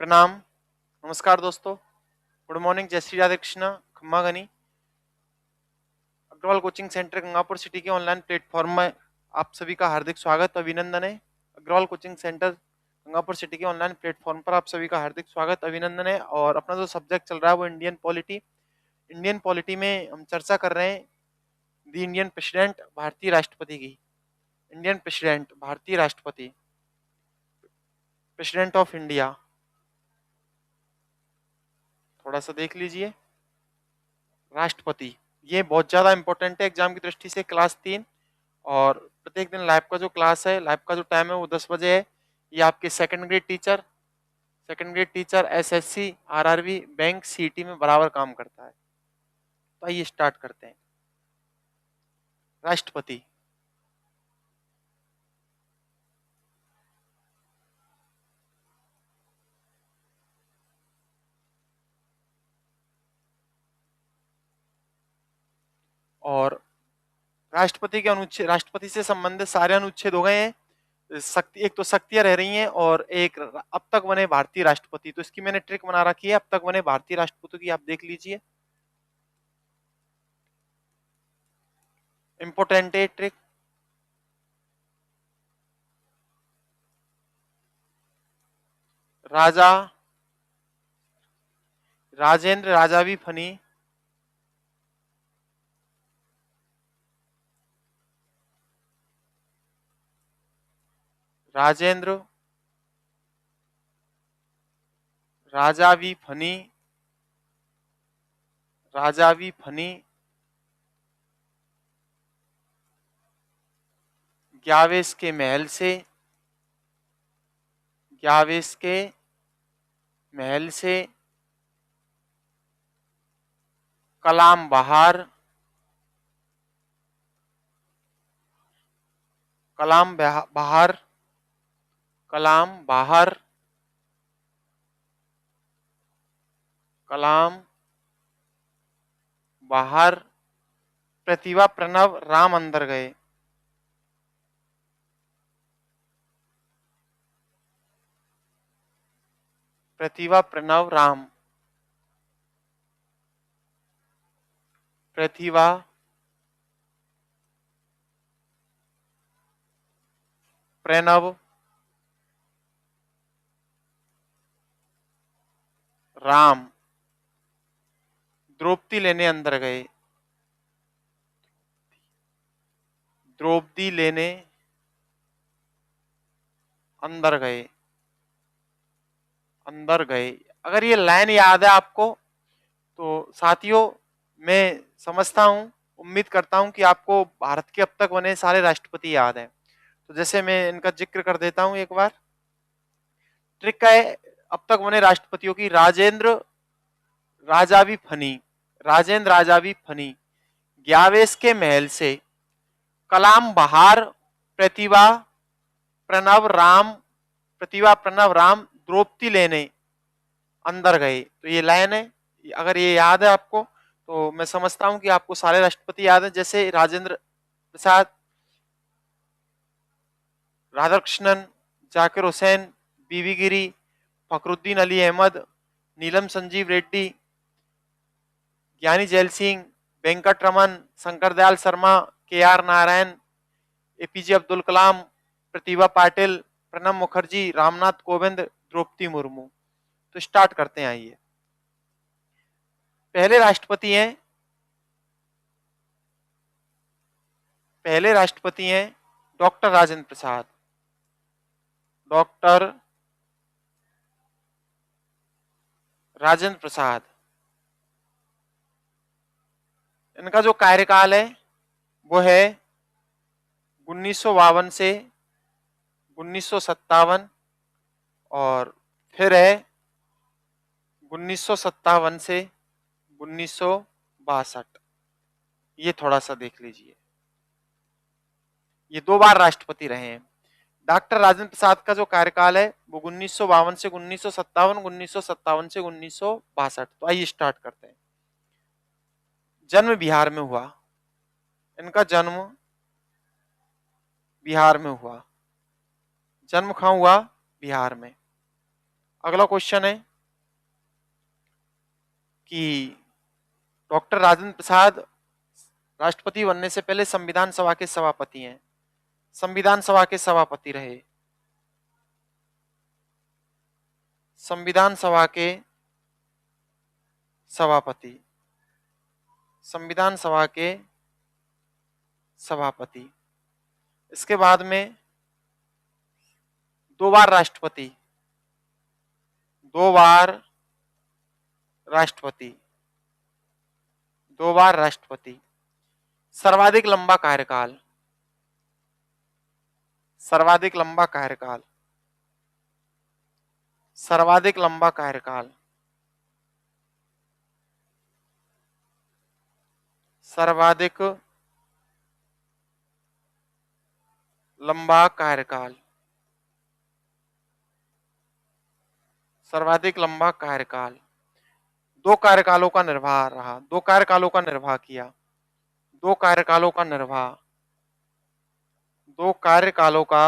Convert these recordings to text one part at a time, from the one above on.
प्रणाम। नमस्कार दोस्तों। Good morning. जय श्री राधे कृष्णा। खम्मा गनी। Agarwal coaching centre Gangapur city के ऑनलाइन प्लेटफॉर्म में आप सभी का हार्दिक स्वागत अभिनंदन है। Agarwal coaching centre Gangapur city के ऑनलाइन प्लेटफॉर्म पर आप सभी का हार्दिक स्वागत अभिनंदन है। और अपना जो सब्जेक्ट चल रहा है वो इंडियन पॉलिटी। इंडियन पॉलिटी में हम चर्चा कर रहे हैं द इंडियन प्रेसिडेंट, भारतीय राष्ट्रपति की। इंडियन प्रेसिडेंट, भारतीय राष्ट्रपति, प्रेसिडेंट ऑफ इंडिया। थोड़ा सा देख लीजिए। राष्ट्रपति, ये बहुत ज्यादा इंपॉर्टेंट है एग्जाम की दृष्टि से। क्लास 3 और प्रत्येक दिन लैब का जो क्लास है, लैब का जो टाइम है वो 10 बजे है। ये आपके second grade teacher SSC, RRB, bank, सीटी में बराबर काम करता है। तो आइए स्टार्ट करते हैं। राष्ट्रपति, और राष्ट्रपति के अनुच्छेद, राष्ट्रपति से संबंधित सारे अनुच्छेद हो गए हैं। शक्ति, एक तो शक्तियां रह रही हैं और एक अब तक बने भारतीय राष्ट्रपति। तो इसकी मैंने ट्रिक बना रखी है, अब तक बने भारतीय राष्ट्रपति की, आप देख लीजिए। इंपोर्टेंट है ट्रिक। राजा राजेंद्र राजा भी फनी, राजेंद्र राजा भी फनी, राजा भी फनी, ग्यावेश के महल से, ग्यावेश के महल से कलाम बहार, कलाम बहार, कलाम बाहर, कलाम बाहर, प्रतिभा प्रणव राम अंदर गए। प्रतिभा प्रणव राम, प्रतिभा प्रणव राम द्रौपदी लेने अंदर गए। द्रौपदी लेने अंदर गए, अंदर गए। अगर ये लाइन याद है आपको तो साथियों, मैं समझता हूं, उम्मीद करता हूं कि आपको भारत के अब तक बने सारे राष्ट्रपति याद हैं। तो जैसे मैं इनका जिक्र कर देता हूं एक बार। ट्रिक का है, अब तक बने राष्ट्रपतियों की। राजेंद्र राजा भी फनी, राजेंद्र राजा भी फनी, ग्यावेश के महल से कलाम बहार, प्रतिभा प्रणव राम, प्रतिभा प्रणव राम द्रौपदी लेने अंदर गए। तो ये लाइन है, अगर ये याद है आपको तो मैं समझता हूं कि आपको सारे राष्ट्रपति याद है। जैसे राजेंद्र प्रसाद, राधाकृष्णन, जाकिर हुसैन, बीवी गिरी, फखरुद्दीन अली अहमद, नीलम संजीव रेड्डी, ज्ञानी जैल सिंह, वेंकट रमन, शंकर दयाल शर्मा, के आर नारायण, एपीजे अब्दुल कलाम, प्रतिभा पाटिल, प्रणब मुखर्जी, रामनाथ कोविंद, द्रौपदी मुर्मू। तो स्टार्ट करते हैं। आइए, पहले राष्ट्रपति हैं, पहले राष्ट्रपति हैं डॉक्टर राजेंद्र प्रसाद। डॉक्टर राजेंद्र प्रसाद, इनका जो कार्यकाल है वो है 1952 से 1957, और फिर है 1957 से 1962। ये थोड़ा सा देख लीजिए, ये 2 बार राष्ट्रपति रहे हैं। डॉक्टर राजेंद्र प्रसाद का जो कार्यकाल है वो 1952 से 1957, 1957 से 1962। तो आइए स्टार्ट करते हैं। जन्म बिहार में हुआ, इनका जन्म बिहार में हुआ। जन्म कहाँ हुआ? बिहार में। अगला क्वेश्चन है कि डॉक्टर राजेंद्र प्रसाद राष्ट्रपति बनने से पहले संविधान सभा के सभापति हैं। संविधान सभा के सभापति रहे। संविधान सभा के सभापति। संविधान सभा के सभापति। इसके बाद में 2 बार राष्ट्रपति। 2 बार राष्ट्रपति। 2 बार राष्ट्रपति। सर्वाधिक लंबा कार्यकाल। सर्वाधिक लंबा कार्यकाल। सर्वाधिक लंबा कार्यकाल। सर्वाधिक लंबा कार्यकाल। सर्वाधिक लंबा कार्यकाल। 2 कार्यकालों का निर्वाह रहा। 2 कार्यकालों का निर्वाह किया। 2 कार्यकालों का निर्वाह। 2 कार्यकालों का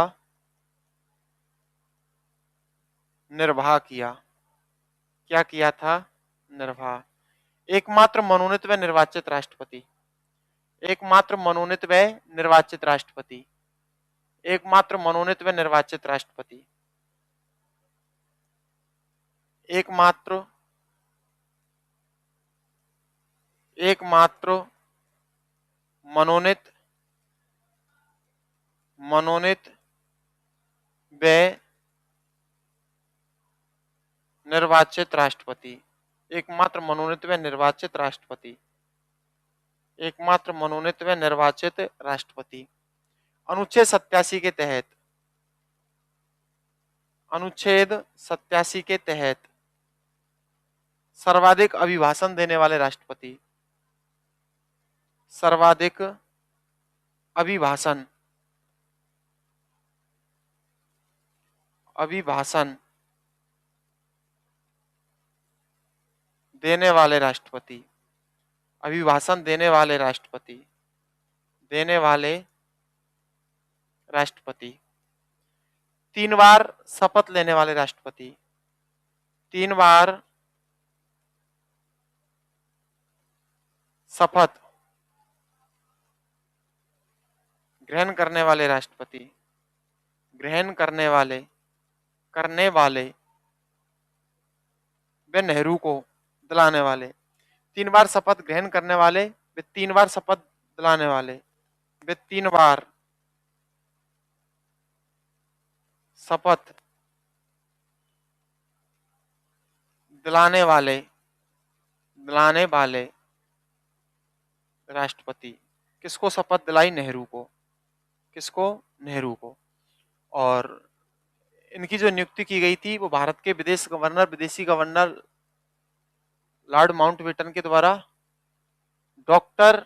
निर्वाह किया। क्या किया था? निर्वाह। एकमात्र मनोनीत व निर्वाचित राष्ट्रपति। एकमात्र मनोनीत व निर्वाचित राष्ट्रपति। एकमात्र मनोनीत व निर्वाचित राष्ट्रपति। एकमात्र मनोनीत व निर्वाचित राष्ट्रपति। एकमात्र मनोनीत व निर्वाचित राष्ट्रपति। एकमात्र मनोनीत व निर्वाचित राष्ट्रपति। अनुच्छेद 87 के तहत। अनुच्छेद 87 के तहत सर्वाधिक अभिभाषण देने वाले राष्ट्रपति। सर्वाधिक अभिभाषण देने वाले राष्ट्रपति। अभिभाषण देने वाले राष्ट्रपति। देने वाले राष्ट्रपति। 3 बार शपथ लेने वाले राष्ट्रपति। 3 बार शपथ ग्रहण करने वाले राष्ट्रपति। ग्रहण करने वाले वे नेहरू को दिलाने वाले। 3 बार शपथ ग्रहण करने वाले वे 3 बार शपथ दिलाने वाले। वे 3 बार शपथ दिलाने वाले राष्ट्रपति। किसको शपथ दिलाई? नेहरू को। किसको? नेहरू को। और इनकी जो नियुक्ति की गई थी वो भारत के विदेशी गवर्नर लॉर्ड माउंटबेटन के द्वारा डॉक्टर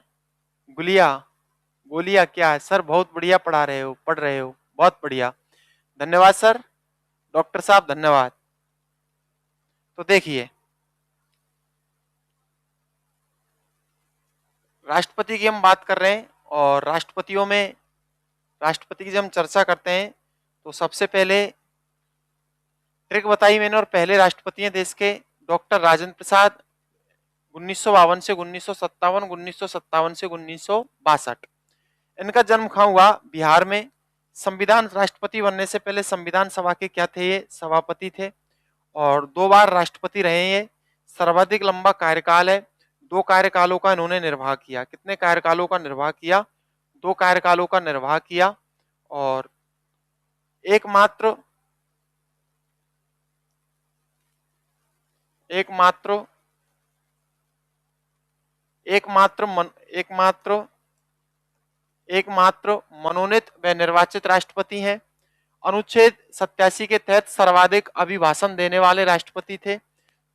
गोलिया क्या है सर? बहुत बढ़िया पढ़ रहे हो, बहुत बढ़िया, धन्यवाद सर, डॉक्टर साहब धन्यवाद। तो देखिए, राष्ट्रपति की हम बात कर रहे हैं और राष्ट्रपति की जब हम चर्चा करते हैं तो सबसे पहले ट्रिक बताई मैंने और पहले राष्ट्रपति हैं देश के डॉक्टर राजेंद्र प्रसाद 1952 से 1957, 1957 से 1962। इनका जन्म कहाँ हुआ? बिहार में। संविधान राष्ट्रपति बनने से पहले संविधान सभा के क्या थे? ये सभापति थे और 2 बार राष्ट्रपति रहे। ये सर्वाधिक लंबा कार्यकाल है। 2 कार्यकालों का इन्होंने निर्वाह किया। कितने कार्यकालों का निर्वाह किया? 2 कार्यकालों का निर्वाह किया। और एकमात्र मनोनीत व निर्वाचित राष्ट्रपति हैं। अनुच्छेद 87 के तहत सर्वाधिक अभिभाषण देने वाले राष्ट्रपति थे।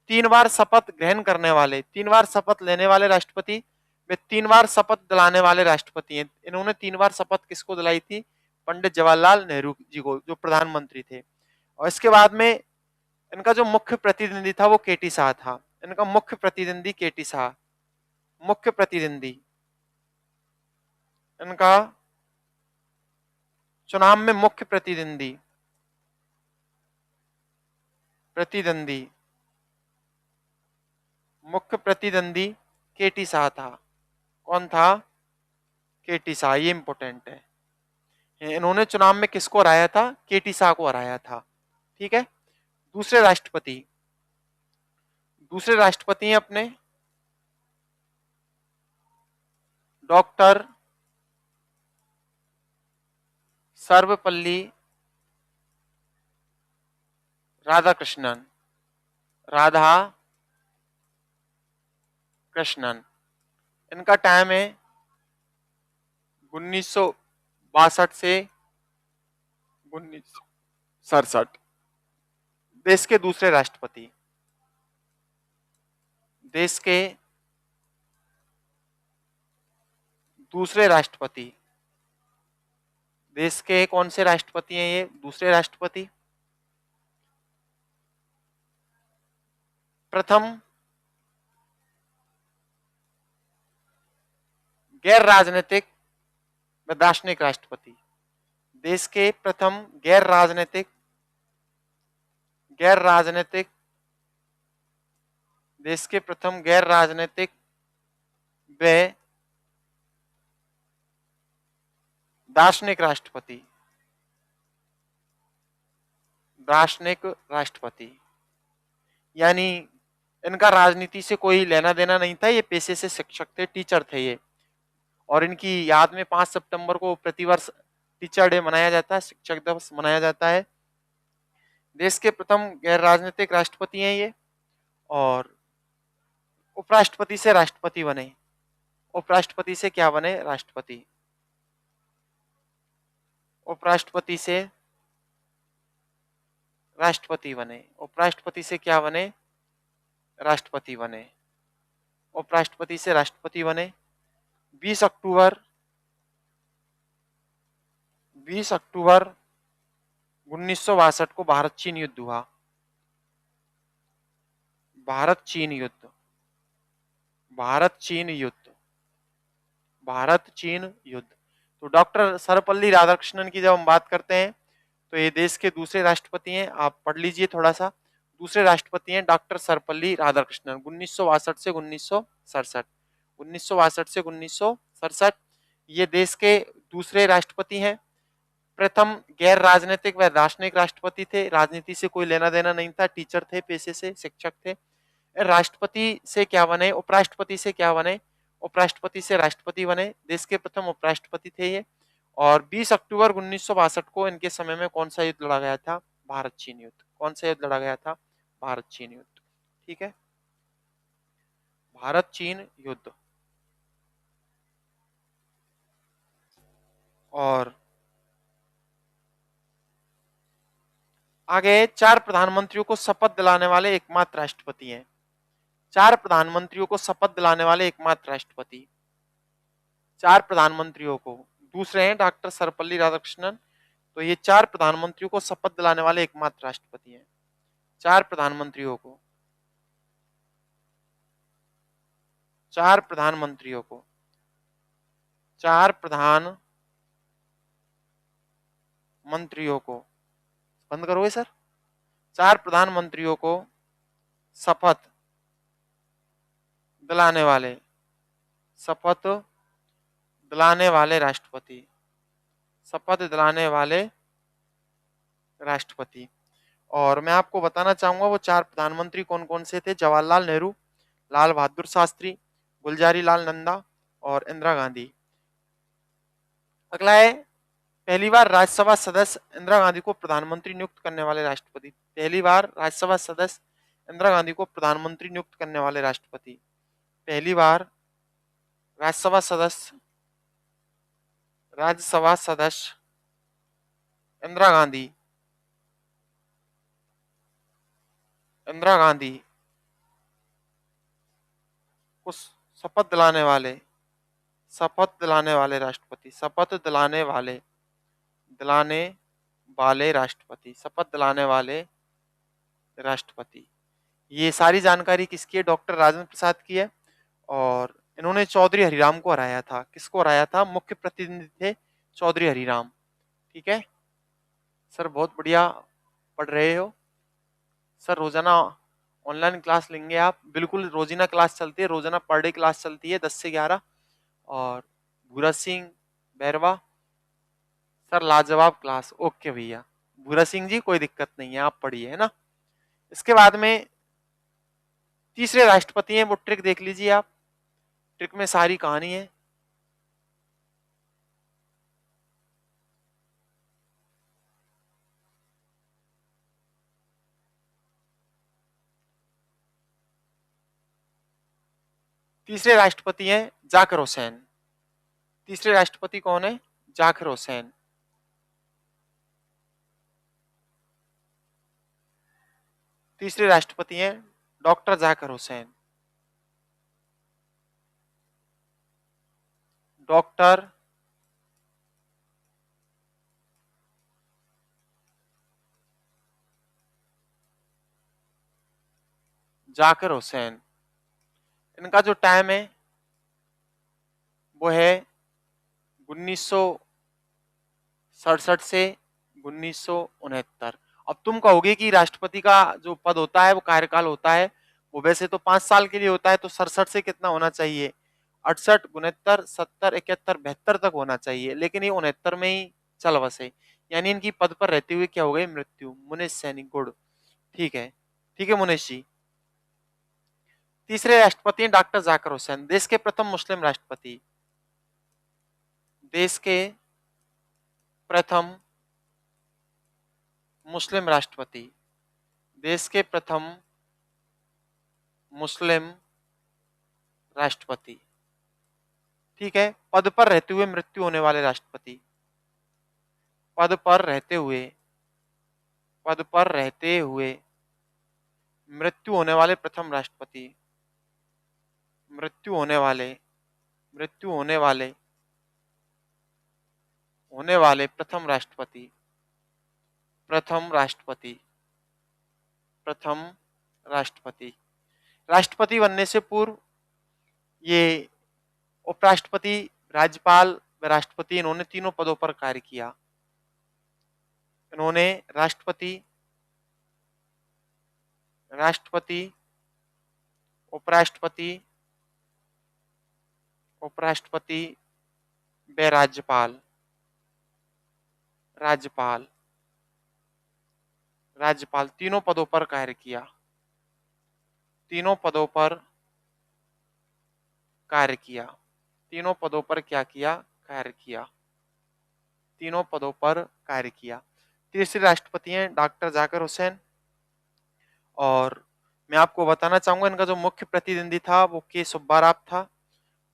3 बार शपथ ग्रहण करने वाले, 3 बार शपथ लेने वाले राष्ट्रपति, वे 3 बार शपथ दिलाने वाले राष्ट्रपति हैं। इन्होंने 3 बार शपथ किसको दिलाई थी? पंडित जवाहरलाल नेहरू जी को, जो प्रधानमंत्री थे। और इसके बाद में इनका जो मुख्य प्रतिद्वंदी था वो केटी शाह था। इनका मुख्य प्रतिद्वंदी केटी शाह। मुख्य प्रतिद्वंदी इनका चुनाव में मुख्य प्रतिद्वंदी प्रतिद्वंदी, मुख्य प्रतिद्वंदी केटी शाह था। कौन था? केटी शाह। ये इंपॉर्टेंट है। इन्होंने चुनाव में किसको हराया था? केटी शाह को हराया था। ठीक है। दूसरे राष्ट्रपति, दूसरे राष्ट्रपति हैं अपने डॉक्टर सर्वपल्ली राधाकृष्णन, राधा कृष्णन। इनका टाइम है 1962 से 1967। देश के दूसरे राष्ट्रपति, देश के दूसरे राष्ट्रपति, देश के कौन से राष्ट्रपति हैं ये? दूसरे राष्ट्रपति। प्रथम गैर राजनीतिक व दार्शनिक राष्ट्रपति, देश के प्रथम गैर राजनीतिक, देश के प्रथम गैर राजनीतिक व दार्शनिक राष्ट्रपति, दार्शनिक राष्ट्रपति। यानी इनका राजनीति से कोई लेना देना नहीं था, ये पेशे से शिक्षक थे, टीचर थे ये। और इनकी याद में 5 सितंबर को प्रतिवर्ष टीचर डे मनाया जाता है, शिक्षक दिवस मनाया जाता है। देश के प्रथम गैर राजनीतिक राष्ट्रपति हैं ये। और उपराष्ट्रपति से राष्ट्रपति बने, उपराष्ट्रपति से क्या बने? राष्ट्रपति। उपराष्ट्रपति से राष्ट्रपति बने, उपराष्ट्रपति से क्या बने? राष्ट्रपति बने। उपराष्ट्रपति से राष्ट्रपति बने। 20 अक्टूबर 1962 को भारत चीन युद्ध हुआ। भारत चीन युद्ध, भारत चीन युद्ध, भारत चीन युद्ध। तो डॉक्टर सर्वपल्ली राधाकृष्णन की जब हम बात करते हैं तो ये देश के दूसरे राष्ट्रपति हैं। आप पढ़ लीजिए थोड़ा सा। दूसरे राष्ट्रपति हैं डॉक्टर सर्वपल्ली राधाकृष्णन, 1962 से 1967, 1962 से 1967। ये देश के दूसरे राष्ट्रपति हैं। प्रथम गैर राजनीतिक व दार्शनिक राष्ट्रपति थे, राजनीति से कोई लेना देना नहीं था, टीचर थे, पेशे से शिक्षक थे। राष्ट्रपति से क्या बने? उपराष्ट्रपति से क्या बने? उपराष्ट्रपति से राष्ट्रपति बने। देश के प्रथम उपराष्ट्रपति थे ये। और 20 अक्टूबर 1962 को इनके समय में कौन सा युद्ध लड़ा गया था? भारत चीन युद्ध। कौन सा युद्ध लड़ा गया था? भारत चीन युद्ध। ठीक है, भारत चीन युद्ध। और आगे 4 प्रधानमंत्रियों को शपथ दिलाने वाले एकमात्र राष्ट्रपति हैं। 4 प्रधानमंत्रियों को शपथ दिलाने वाले एकमात्र राष्ट्रपति, 4 प्रधानमंत्रियों को। दूसरे हैं डॉक्टर सर्वपल्ली राधाकृष्णन। तो ये 4 प्रधानमंत्रियों को शपथ दिलाने वाले एकमात्र राष्ट्रपति हैं। 4 प्रधानमंत्रियों को, 4 प्रधानमंत्रियों को, 4 प्रधानमंत्रियों को, बंद करोगे सर? 4 प्रधानमंत्रियों को शपथ दिलाने वाले, शपथ दिलाने वाले राष्ट्रपति, शपथ दिलाने वाले राष्ट्रपति। और मैं आपको बताना चाहूंगा वो 4 प्रधानमंत्री कौन कौन से थे। जवाहरलाल नेहरू, लाल बहादुर शास्त्री, गुलजारी लाल नंदा और इंदिरा गांधी। अगला है पहली बार राज्यसभा सदस्य इंदिरा गांधी को प्रधानमंत्री नियुक्त करने वाले राष्ट्रपति। पहली बार राज्यसभा सदस्य इंदिरा गांधी को प्रधानमंत्री नियुक्त करने वाले राष्ट्रपति। पहली बार राज्यसभा सदस्य, राज्यसभा सदस्य इंदिरा गांधी, इंदिरा गांधी को शपथ दिलाने वाले, शपथ दिलाने वाले राष्ट्रपति, शपथ दिलाने वाले, दिलाने वाले राष्ट्रपति, शपथ दिलाने वाले राष्ट्रपति। ये सारी जानकारी किसकी है? डॉक्टर राजेंद्र प्रसाद की है। और इन्होंने चौधरी हरिराम को हराया था। किसको हराया था? मुख्य प्रतिनिधि थे चौधरी हरिराम। ठीक है सर, बहुत बढ़िया पढ़ रहे हो। सर रोजाना ऑनलाइन क्लास लेंगे आप? बिल्कुल रोजाना क्लास चलती है, रोजाना पर डे क्लास चलती है 10 से 11। और भूरा सिंह बैरवा, सर लाजवाब क्लास, ओके भैया। भूरा सिंह जी कोई दिक्कत नहीं है, आप पढ़िए, है ना। इसके बाद में तीसरे राष्ट्रपति हैं, वो ट्रिक देख लीजिए आप, ट्रिक में सारी कहानी है। तीसरे राष्ट्रपति हैं जाकिर हुसैन। तीसरे राष्ट्रपति कौन है? जाकिर हुसैन। तीसरे राष्ट्रपति हैं डॉक्टर जाकिर हुसैन। डॉक्टर जाकिर हुसैन। इनका जो टाइम है वो है 1967 से 1969। अब तुम कहोगे कि राष्ट्रपति का जो पद होता है वो कार्यकाल होता है, वो वैसे तो 5 साल के लिए होता है, तो 67 से कितना होना चाहिए? 68, 69, 70, 71, 72 तक होना चाहिए, लेकिन ये 69 में ही चल बसे। यानी इनकी पद पर रहते हुए क्या हो गई? मृत्यु। मुनीष सैनी, गुड, ठीक है, ठीक है मुनीष जी। तीसरे राष्ट्रपति हैं डॉक्टर जाकिर हुसैन, देश के प्रथम मुस्लिम राष्ट्रपति। देश के प्रथम मुस्लिम राष्ट्रपति। देश के प्रथम मुस्लिम राष्ट्रपति, ठीक है। पद पर रहते हुए मृत्यु होने वाले राष्ट्रपति। पद पर रहते हुए, पद पर रहते हुए मृत्यु होने वाले प्रथम राष्ट्रपति। मृत्यु होने वाले, मृत्यु होने वाले प्रथम राष्ट्रपति। प्रथम राष्ट्रपति, प्रथम राष्ट्रपति। राष्ट्रपति बनने से पूर्व ये उपराष्ट्रपति, राज्यपाल व राष्ट्रपति, इन्होंने तीनों पदों पर कार्य किया। इन्होंने राष्ट्रपति, राष्ट्रपति, उपराष्ट्रपति, उपराष्ट्रपति व राज्यपाल, राज्यपाल, राज्यपाल, तीनों पदों पर कार्य किया। तीनों पदों पर कार्य किया। तीनों पदों पर क्या किया? कार्य किया। तीनों पदों पर कार्य किया। तीसरे राष्ट्रपति हैं डॉक्टर जाकिर हुसैन। और मैं आपको बताना चाहूंगा इनका जो मुख्य प्रतिद्वंदी था वो के सुब्बाराव था।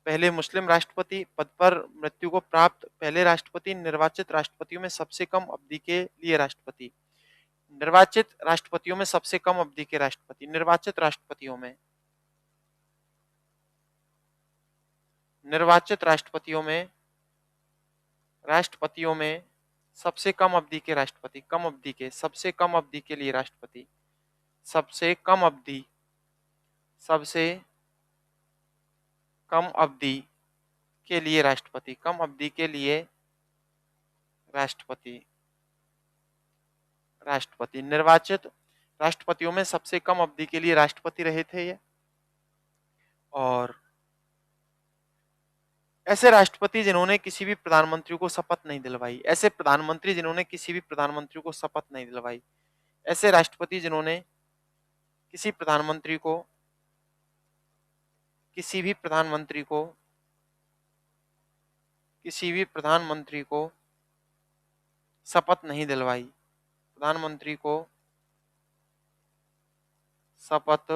पहले मुस्लिम राष्ट्रपति, पद पर मृत्यु को प्राप्त पहले राष्ट्रपति, निर्वाचित राष्ट्रपतियों में सबसे कम अवधि के लिए राष्ट्रपति। निर्वाचित राष्ट्रपतियों में सबसे कम अवधि के राष्ट्रपति। निर्वाचित राष्ट्रपतियों में, निर्वाचित राष्ट्रपतियों में, राष्ट्रपतियों में सबसे कम अवधि के राष्ट्रपति। कम अवधि के, सबसे कम अवधि के लिए राष्ट्रपति। सबसे कम अवधि, सबसे कम अवधि के लिए राष्ट्रपति। कम अवधि के लिए राष्ट्रपति। राष्ट्रपति, निर्वाचित राष्ट्रपतियों में सबसे कम अवधि के लिए राष्ट्रपति रहे थे ये। और ऐसे राष्ट्रपति जिन्होंने किसी भी प्रधानमंत्री को शपथ नहीं दिलवाई। ऐसे प्रधानमंत्री जिन्होंने किसी भी प्रधानमंत्री को शपथ नहीं दिलवाई। ऐसे राष्ट्रपति जिन्होंने किसी प्रधानमंत्री को, किसी भी प्रधानमंत्री को, किसी भी प्रधानमंत्री को शपथ नहीं दिलवाई। प्रधानमंत्री को शपथ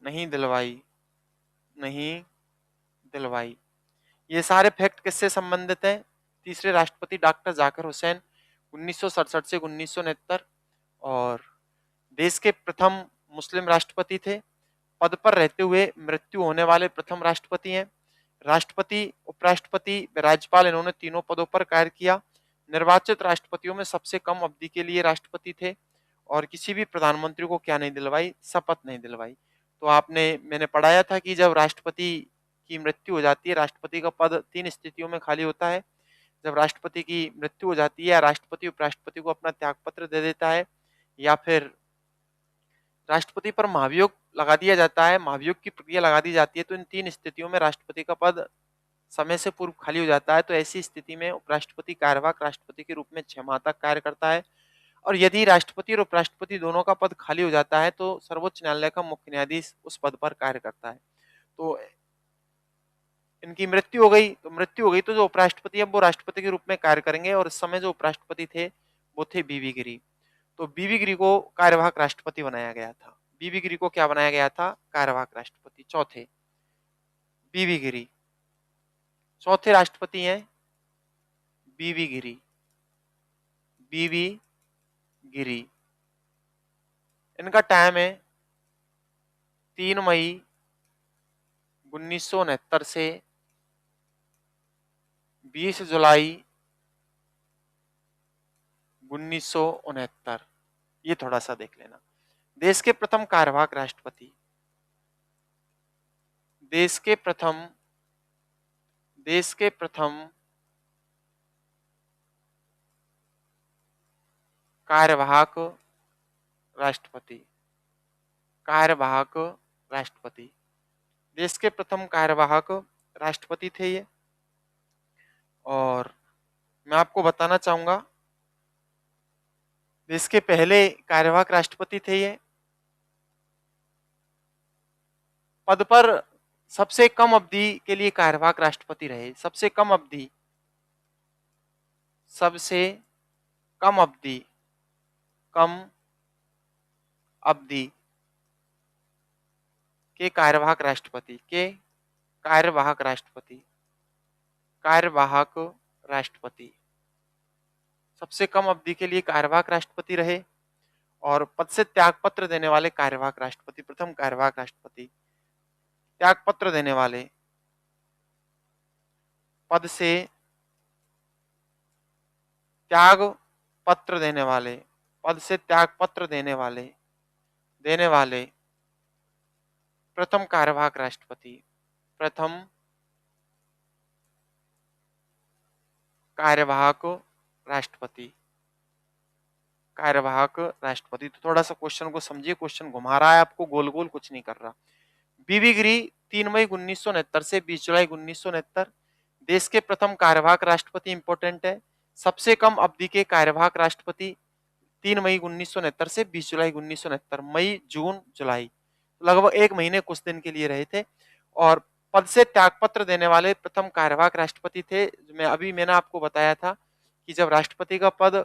नहीं दिलवाई, नहीं दिलवाई। ये सारे फैक्ट किससे संबंधित हैं? तीसरे राष्ट्रपति डॉक्टर जाकिर हुसैन 1967 से 1969। और देश के प्रथम मुस्लिम राष्ट्रपति थे। पद पर रहते हुए मृत्यु होने वाले प्रथम राष्ट्रपति हैं। राष्ट्रपति, उपराष्ट्रपति व राज्यपाल, इन्होंने तीनों पदों पर कार्य किया। निर्वाचित राष्ट्रपतियों में सबसे कम अवधि के लिए राष्ट्रपति थे। और किसी भी प्रधानमंत्री को क्या नहीं दिलवाई? शपथ नहीं दिलवाई। तो मैंने पढ़ाया था कि जब राष्ट्रपति की मृत्यु हो जाती है, राष्ट्रपति का पद 3 स्थितियों में खाली होता है। जब राष्ट्रपति की मृत्यु हो जाती है, राष्ट्रपति उपराष्ट्रपति को अपना त्यागपत्र दे देता है, या फिर राष्ट्रपति पर महाभियोग लगा दिया जाता है, महाभियोग की प्रक्रिया लगा दी जाती है, तो इन 3 स्थितियों में राष्ट्रपति का पद समय से पूर्व खाली हो जाता है। तो ऐसी स्थिति में उपराष्ट्रपति कार्यवाहक राष्ट्रपति के रूप में 6 माह तक कार्य करता है। और यदि राष्ट्रपति और उपराष्ट्रपति दोनों का पद खाली हो जाता है तो सर्वोच्च न्यायालय का मुख्य न्यायाधीश उस पद पर कार्य करता है। तो इनकी मृत्यु हो गई तो जो उपराष्ट्रपति है वो राष्ट्रपति के रूप में कार्य करेंगे। और इस समय जो उपराष्ट्रपति थे वो थे बीवी गिरी। तो बीवी गिरी को कार्यवाहक राष्ट्रपति बनाया गया था। बीवी गिरी को क्या बनाया गया था? कार्यवाहक राष्ट्रपति। चौथे बीवी गिरी, चौथे राष्ट्रपति हैं बीवी गिरी। बीवी गिरी, इनका टाइम है 3 मई 1969 से 20 जुलाई 1969। ये थोड़ा सा देख लेना। देश के प्रथम कार्यवाहक राष्ट्रपति, देश के प्रथम कार्यवाहक राष्ट्रपति, कार्यवाहक राष्ट्रपति, देश के प्रथम कार्यवाहक राष्ट्रपति थे ये। और मैं आपको बताना चाहूंगा देश के पहले कार्यवाहक राष्ट्रपति थे ये। पद पर सबसे कम अवधि के लिए कार्यवाहक राष्ट्रपति रहे। सबसे कम अवधि के कार्यवाहक राष्ट्रपति सबसे कम अवधि के लिए कार्यवाहक राष्ट्रपति रहे। और पद से त्यागपत्र देने वाले कार्यवाहक राष्ट्रपति, प्रथम कार्यवाहक राष्ट्रपति, त्यागपत्र देने वाले, पद से त्यागपत्र देने वाले, पद से त्यागपत्र देने वाले प्रथम कार्यवाहक राष्ट्रपति, प्रथम कार्यवाहक राष्ट्रपति, कार्यवाहक राष्ट्रपति। तो थोड़ा सा क्वेश्चन को समझिए, क्वेश्चन घुमा रहा है आपको, गोल गोल कुछ नहीं कर रहा। बीवी गिरी 3 मई 1969 से 20 जुलाई 1969, देश के प्रथम कार्यवाहक राष्ट्रपति। इंपॉर्टेंट है, सबसे कम अवधि के कार्यवाहक राष्ट्रपति 3 मई 1969 से 20 जुलाई 1969, मई जून जुलाई, लगभग 1 महीने कुछ दिन के लिए रहे थे। और पद से त्यागपत्र देने वाले प्रथम कार्यवाहक राष्ट्रपति थे। मैंने आपको बताया था कि जब राष्ट्रपति का पद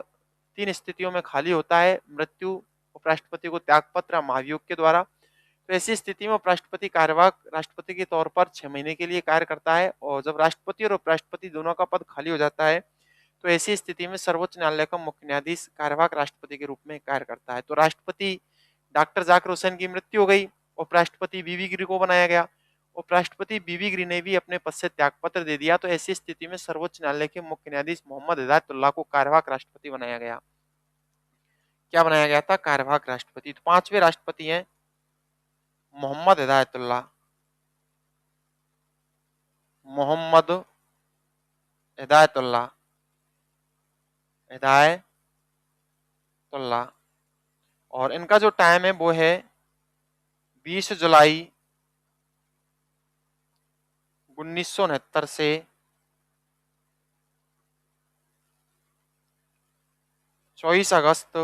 3 स्थितियों में खाली होता है, मृत्यु, उपराष्ट्रपति को त्यागपत्र, महाभियोग के द्वारा, तो ऐसी स्थिति में उपराष्ट्रपति कार्यवाहक राष्ट्रपति के तौर पर 6 महीने के लिए कार्य करता है। और जब राष्ट्रपति और उपराष्ट्रपति दोनों का पद खाली हो जाता है तो ऐसी स्थिति में सर्वोच्च न्यायालय का मुख्य न्यायाधीश कार्यवाहक राष्ट्रपति के रूप में कार्य करता है। तो राष्ट्रपति डॉक्टर जाकिर हुसैन की मृत्यु हो गई, उपराष्ट्रपति बीवी गिरी को बनाया गया। उपराष्ट्रपति बीवी गिरी ने भी अपने पद से त्यागपत्र दे दिया। तो ऐसी स्थिति में सर्वोच्च न्यायालय के मुख्य न्यायाधीश मोहम्मद हिदायतुल्लाह को कार्यवाहक राष्ट्रपति बनाया गया। क्या बनाया गया था? कार्यवाहक राष्ट्रपति। तो 5वें राष्ट्रपति हैं मोहम्मद हिदायतुल्लाह, मोहम्मद हिदायतुल्लाह, हिदायतुल्लाह। और इनका जो टाइम है वो है 20 जुलाई 1969 से 24 अगस्त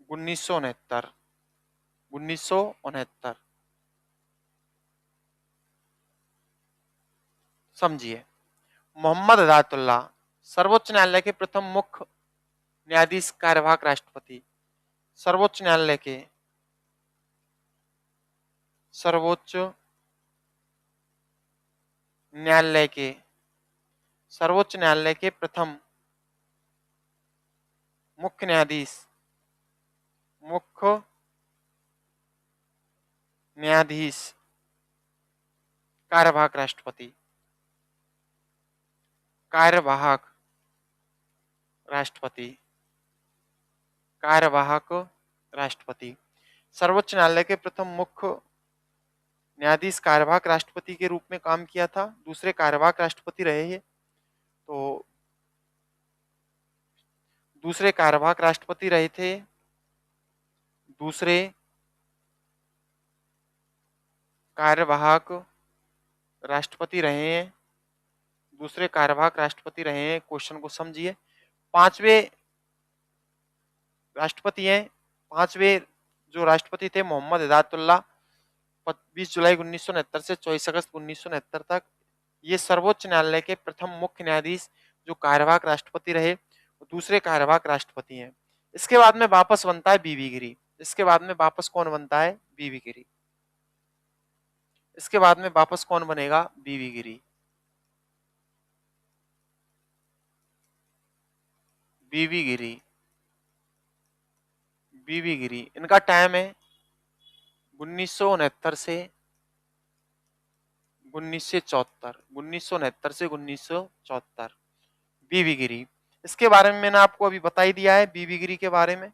1969। समझिए, मोहम्मद हिदायतुल्लाह सर्वोच्च न्यायालय के प्रथम मुख्य न्यायाधीश, कार्यवाहक राष्ट्रपति, सर्वोच्च न्यायालय के प्रथम मुख्य न्यायाधीश, कार्यवाहक राष्ट्रपति, कार्यवाहक राष्ट्रपति, सर्वोच्च न्यायालय के प्रथम मुख्य न्यायाधीश कार्यवाहक राष्ट्रपति के रूप में काम किया था। दूसरे कार्यवाहक राष्ट्रपति रहे हैं। तो दूसरे कार्यवाहक राष्ट्रपति रहे थे दूसरे कार्यवाहक राष्ट्रपति रहे हैं, दूसरे कार्यवाहक राष्ट्रपति रहे हैं। क्वेश्चन को समझिए। पांचवे राष्ट्रपति हैं, पांचवे जो राष्ट्रपति थे मोहम्मद हिदायतुल्लाह, 20 जुलाई 1969 से 24 अगस्त 1969 तक। ये सर्वोच्च न्यायालय के प्रथम मुख्य न्यायाधीश जो कार्यवाहक राष्ट्रपति रहे, दूसरे कार्यवाहक राष्ट्रपति हैं। इसके बाद में वापस बनता है बीवी गिरी। इसके बाद में वापस कौन बनता है? बीवी गिरी। इसके बाद में वापस कौन बनेगा? बीवी गिरी। बीवी गिरी, बीवी गिरी। इनका टाइम है 1969 से 1974, 1969 से 1974, बीवी गिरी। इसके बारे में मैंने आपको अभी बता ही दिया है बीवी गिरी के बारे में,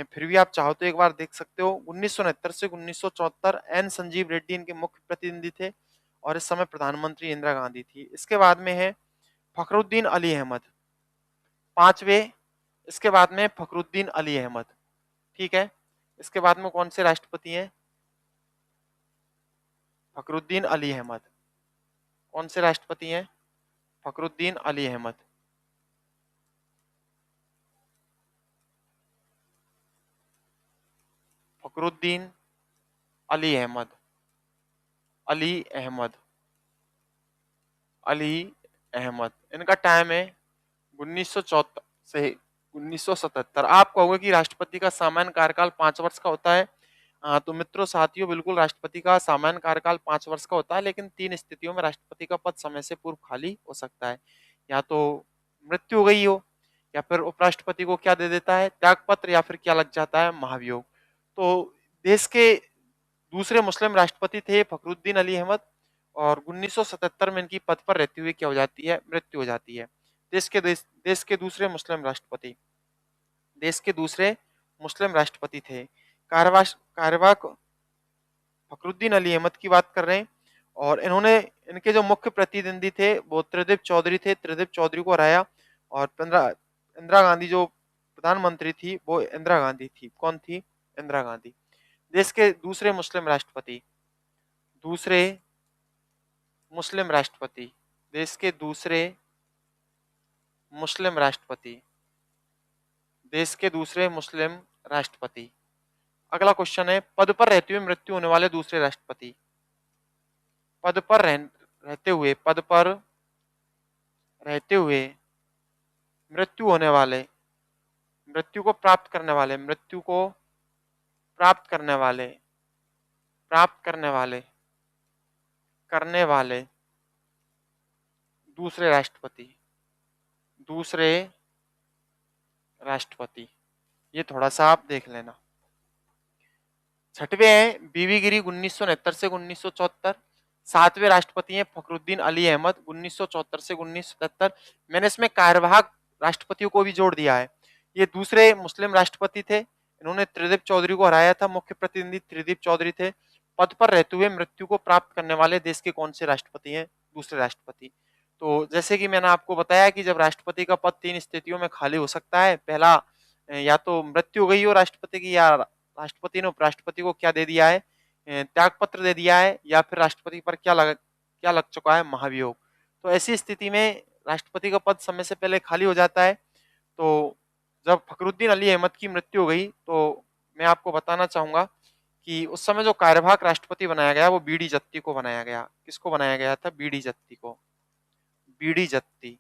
फिर भी आप चाहो तो एक बार देख सकते हो। 1969 से 1974 एन संजीव रेड्डी इनके मुख्य प्रतिनिधि थे और इस समय प्रधानमंत्री इंदिरा गांधी थी। इसके बाद में है फखरुद्दीन अली अहमद, पांचवे। इसके बाद में फखरुद्दीन अली अहमद, ठीक है। इसके बाद में कौन से राष्ट्रपति हैं? फखरुद्दीन अली अहमद। कौन से राष्ट्रपति हैं? फखरुद्दीन अली अहमद। फखरुद्दीन अली अहमद, अली अहमद, अली अहमद। इनका टाइम है 1974 से 1977। आप कहोगे कि राष्ट्रपति का सामान्य कार्यकाल 5 वर्ष का होता है। तो मित्रों साथियों, बिल्कुल राष्ट्रपति का सामान्य कार्यकाल 5 वर्ष का होता है, लेकिन 3 स्थितियों में राष्ट्रपति का पद समय से पूर्व खाली हो सकता है। या तो मृत्यु हो गई हो, या फिर उपराष्ट्रपति को क्या दे देता है? त्यागपत्र, या फिर क्या लग जाता है? महाभियोग। तो देश के दूसरे मुस्लिम राष्ट्रपति थे फखरुद्दीन अली अहमद, और 1977 में इनकी पद पर रहते हुए क्या हो जाती है? मृत्यु हो जाती है। देश के दूसरे मुस्लिम राष्ट्रपति, देश के दूसरे मुस्लिम राष्ट्रपति थे। कार्यवाहक फखरुद्दीन अली अहमद की बात कर रहे हैं, और इन्होंने, इनके जो मुख्य प्रतिद्वंदी थे वो त्रिदीप चौधरी थे। त्रिदीप चौधरी को हराया, और इंदिरा गांधी जो प्रधानमंत्री थी वो इंदिरा गांधी थी। कौन थी? इंदिरा गांधी। देश के दूसरे मुस्लिम राष्ट्रपति, दूसरे मुस्लिम राष्ट्रपति, देश के दूसरे मुस्लिम राष्ट्रपति, देश के दूसरे मुस्लिम राष्ट्रपति। अगला क्वेश्चन है पद पर रहते हुए मृत्यु होने वाले दूसरे राष्ट्रपति। पद पर रहते हुए, पद पर रहते हुए मृत्यु होने वाले, मृत्यु को प्राप्त करने वाले, मृत्यु को प्राप्त करने वाले, प्राप्त करने वाले दूसरे राष्ट्रपति, दूसरे राष्ट्रपति। ये थोड़ा सा आप देख लेना। छठवें हैं बीवी गिरी 1969 से 1974। सातवें राष्ट्रपति हैं फखरुद्दीन अली अहमद 1974 से 1977। मैंने इसमें कार्यवाहक राष्ट्रपतियों को भी जोड़ दिया है। ये दूसरे मुस्लिम राष्ट्रपति थे, इन्होंने त्रिदीप चौधरी को हराया था। मुख्य प्रतिनिधि त्रिदीप चौधरी थे। पद पर रहते हुए मृत्यु को प्राप्त करने वाले देश के कौन से राष्ट्रपति हैं? दूसरे राष्ट्रपति। तो जैसे कि मैंने आपको बताया कि जब राष्ट्रपति का पद 3 स्थितियों में खाली हो सकता है, पहला या तो मृत्यु हो गई हो राष्ट्रपति की, या राष्ट्रपति ने उपराष्ट्रपति को क्या दे दिया है? त्यागपत्र दे दिया है, या फिर राष्ट्रपति पर क्या लग चुका है? महाभियोग। तो ऐसी स्थिति में राष्ट्रपति का पद समय से पहले खाली हो जाता है। तो जब फखरुद्दीन अली अहमद की मृत्यु हो गई, तो मैं आपको बताना चाहूंगा कि उस समय जो कार्यवाहक राष्ट्रपति बनाया गया वो बीडी जत्ती को बनाया गया। किसको बनाया गया था? बीडी जत्ती को। B D Jatti,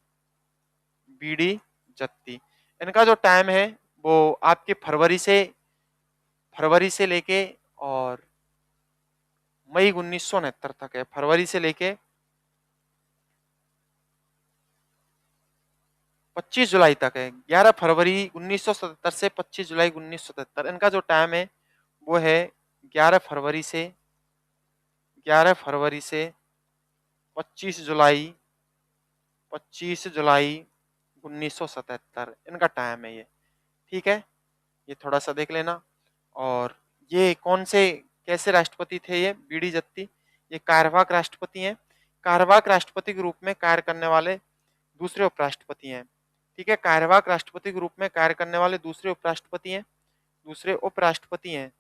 B D Jatti. इनका जो टाइम है वो आपके फरवरी से लेके और मई 1969 तक है। फरवरी से लेके 25 जुलाई तक है। 11 फरवरी 1977 से 25 जुलाई 1977। इनका जो टाइम है वो है 11 फरवरी से 25 जुलाई 1977। इनका टाइम है ये, ठीक है। ये थोड़ा सा देख लेना। और ये कौन से कैसे राष्ट्रपति थे? ये बीडी जत्ती, ये कार्यवाहक राष्ट्रपति हैं। कार्यवाहक राष्ट्रपति के रूप में कार्य करने वाले दूसरे उपराष्ट्रपति हैं, ठीक है। कार्यवाहक राष्ट्रपति के रूप में कार्य करने वाले दूसरे उपराष्ट्रपति हैं। दूसरे उपराष्ट्रपति हैं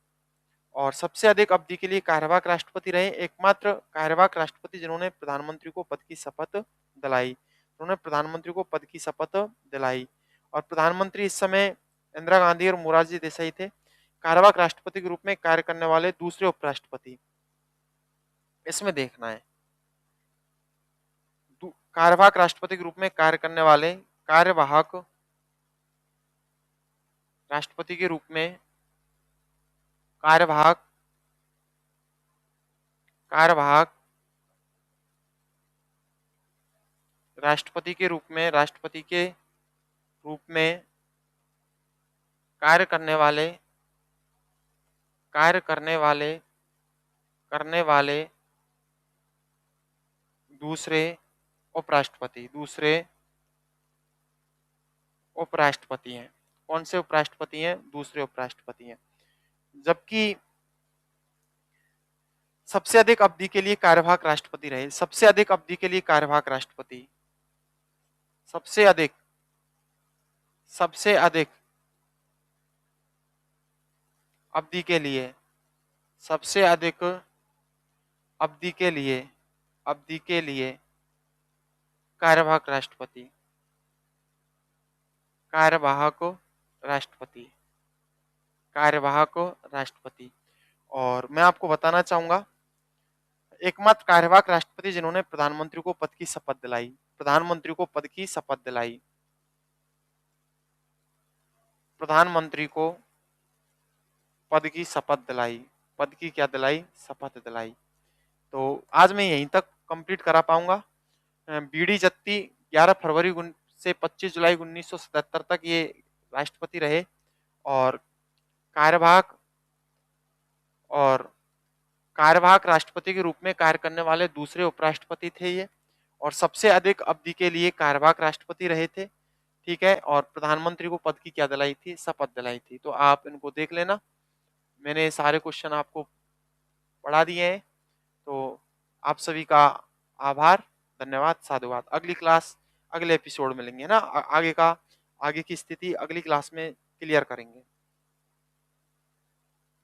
और सबसे अधिक अवधि के लिए कार्यवाहक राष्ट्रपति रहे एकमात्र कार्यवाहक राष्ट्रपति जिन्होंने प्रधानमंत्री को पद की शपथ दिलाई। उन्होंने प्रधानमंत्री को पद की शपथ दिलाई और प्रधानमंत्री इस समय इंदिरा गांधी और मोरारजी देसाई थे। कार्यवाहक राष्ट्रपति के रूप में कार्य करने वाले दूसरे उपराष्ट्रपति इसमें देखना है। कार्यवाहक राष्ट्रपति के रूप में कार्य करने वाले कार्यवाहक राष्ट्रपति के रूप में कार्यवाहक राष्ट्रपति के रूप में कार्य करने वाले दूसरे उपराष्ट्रपति हैं। कौन से उपराष्ट्रपति हैं? दूसरे उपराष्ट्रपति हैं। जबकि सबसे अधिक अवधि के लिए कार्यवाहक राष्ट्रपति रहे, सबसे अधिक अवधि के लिए कार्यवाहक राष्ट्रपति, सबसे अधिक अवधि के लिए, सबसे अधिक अवधि के लिए कार्यवाहक राष्ट्रपति। और मैं आपको बताना चाहूंगा एकमात्र कार्यवाहक राष्ट्रपति जिन्होंने प्रधानमंत्री को पद की शपथ दिलाई, प्रधानमंत्री को पद की शपथ दिलाई। तो आज मैं यहीं तक कंप्लीट करा पाऊंगा। बीडी जत्ती 11 फरवरी से 25 जुलाई 1977 तक ये राष्ट्रपति रहे और कार्यवाहक राष्ट्रपति के रूप में कार्य करने वाले दूसरे उपराष्ट्रपति थे ये और सबसे अधिक अवधि के लिए कार्यवाहक राष्ट्रपति रहे थे। ठीक है, और प्रधानमंत्री को पद की क्या दिलाई थी? शपथ दिलाई थी। तो आप इनको देख लेना, मैंने सारे क्वेश्चन आपको पढ़ा दिए हैं। तो आप सभी का आभार, धन्यवाद, साधुवाद। अगली क्लास अगले एपिसोड में लेंगे ना, आगे की स्थिति अगली क्लास में क्लियर करेंगे।